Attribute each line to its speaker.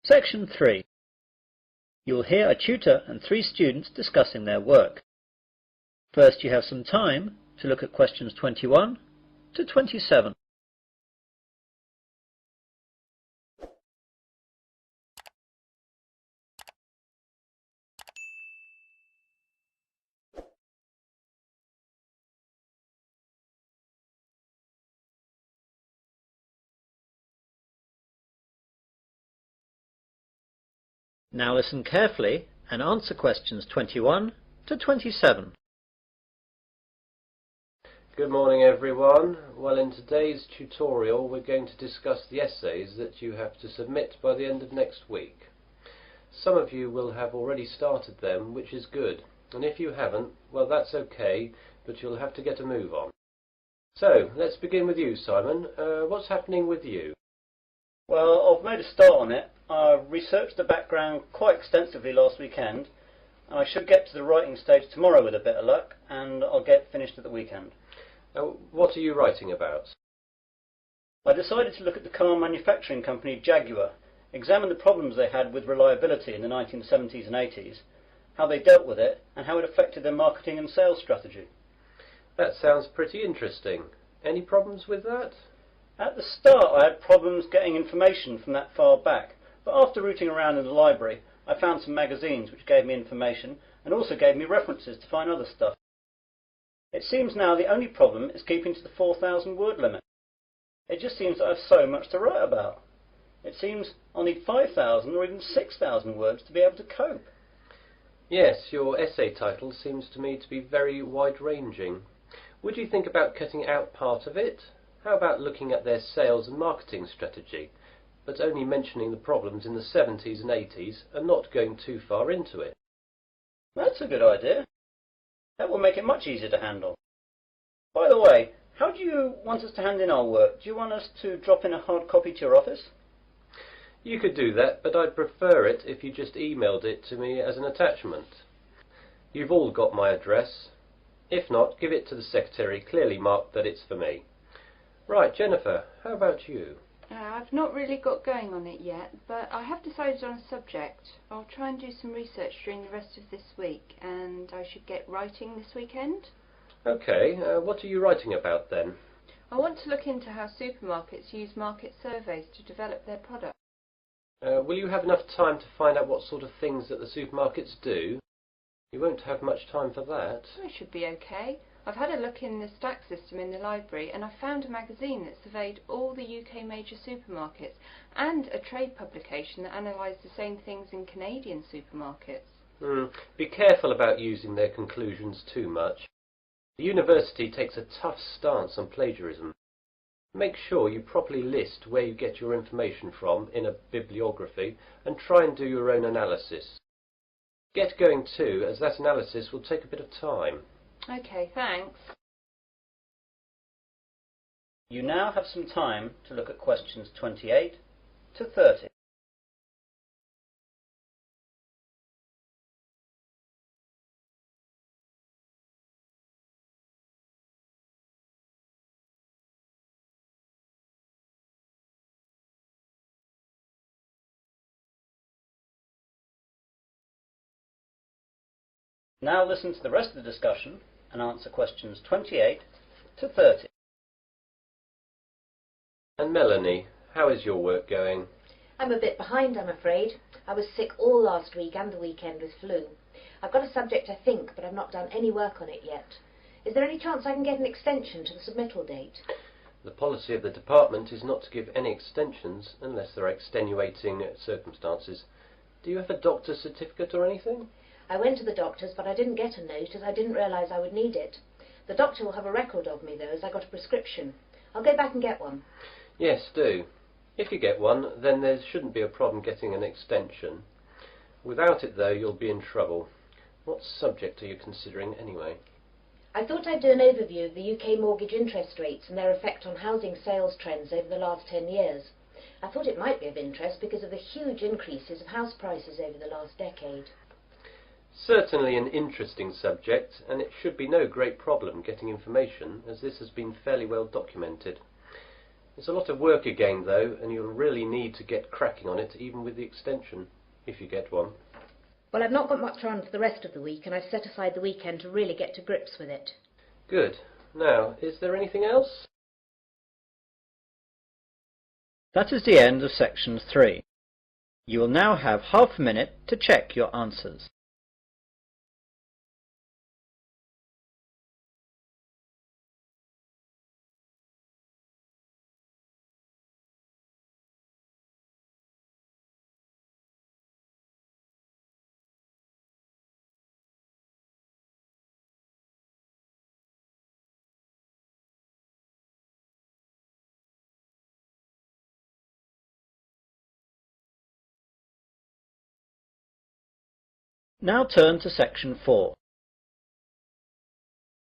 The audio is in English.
Speaker 1: Section 3. You will hear a tutor and 3 students discussing their work. First, you have some time to look at questions 21 to 27. Now listen carefully and answer questions 21 to 27.
Speaker 2: Good morning everyone. Well, in today's tutorial we're going to discuss the essays that you have to submit by the end of next week. Some of you will have already started them, which is good, and if you haven't, well, that's okay, but you'll have to get a move on. So let's begin with you, Simon. What's happening with you?
Speaker 1: Well, I've made a start on it. I researched the background quite extensively last weekend, and I should get to the writing stage tomorrow with a bit of luck, and I'll get finished at the weekend.
Speaker 2: What are you writing about?
Speaker 1: I decided to look at the car manufacturing company Jaguar, examine the problems they had with reliability in the 1970s and 80s, how they dealt with it, and how it affected their marketing and sales strategy.
Speaker 2: That sounds pretty interesting. Any problems with that?
Speaker 1: At the start I had problems getting information from that far back, but after rooting around in the library I found some magazines which gave me information and also gave me references to find other stuff. It seems now the only problem is keeping to the 4,000 word limit. It just seems that I have so much to write about. It seems I'll need 5,000 or even 6,000 words to be able to cope.
Speaker 2: Yes, your essay title seems to me to be very wide-ranging. Would you think about cutting out part of it? How about looking at their sales and marketing strategy, but only mentioning the problems in the 70s and 80s and not going too far into it?
Speaker 1: That's a good idea. That will make it much easier to handle. By the way, how do you want us to hand in our work? Do you want us to drop in a hard copy to your office?
Speaker 2: You could do that, but I'd prefer it if you just emailed it to me as an attachment. You've all got my address. If not, give it to the secretary, clearly marked that it's for me. Right, Jennifer, how about you?
Speaker 3: I've not really got going on it yet, but I have decided on a subject. I'll try and do some research during the rest of this week, and I should get writing this weekend.
Speaker 2: Okay, what are you writing about then?
Speaker 3: I want to look into how supermarkets use market surveys to develop their products.
Speaker 2: Will you have enough time to find out what sort of things that the supermarkets do? You won't have much time for that.
Speaker 3: It should be okay. I've had a look in the stack system in the library and I found a magazine that surveyed all the UK major supermarkets and a trade publication that analysed the same things in Canadian supermarkets.
Speaker 2: Be careful about using their conclusions too much. The university takes a tough stance on plagiarism. Make sure you properly list where you get your information from in a bibliography and try and do your own analysis. Get going too, as that analysis will take a bit of time.
Speaker 3: Okay, thanks.
Speaker 1: You now have some time to look at questions 28 to 30. Now listen to the rest of the discussion and answer questions 28 to 30.
Speaker 2: And Melanie, how is your work going?
Speaker 4: I'm a bit behind, I'm afraid. I was sick all last week and the weekend with flu. I've got a subject, I think, but I've not done any work on it yet. Is there any chance I can get an extension to the submittal date?
Speaker 2: The policy of the department is not to give any extensions unless there are extenuating circumstances. Do you have a doctor's certificate or anything?
Speaker 4: I went to the doctor's, but I didn't get a note as I didn't realise I would need it. The doctor will have a record of me, though, as I got a prescription. I'll go back and get one.
Speaker 2: Yes, do. If you get one, then there shouldn't be a problem getting an extension. Without it, though, you'll be in trouble. What subject are you considering, anyway?
Speaker 4: I thought I'd do an overview of the UK mortgage interest rates and their effect on housing sales trends over the last 10 years. I thought it might be of interest because of the huge increases of house prices over the last decade.
Speaker 2: Certainly an interesting subject, and it should be no great problem getting information, as this has been fairly well documented. It's a lot of work again though, and you'll really need to get cracking on it, even with the extension, if you get one.
Speaker 4: Well, I've not got much on for the rest of the week, and I've set aside the weekend to really get to grips with it.
Speaker 2: Good. Now, is there anything else?
Speaker 1: That is the end of section 3. You will now have half a minute to check your answers. Now turn to section 4.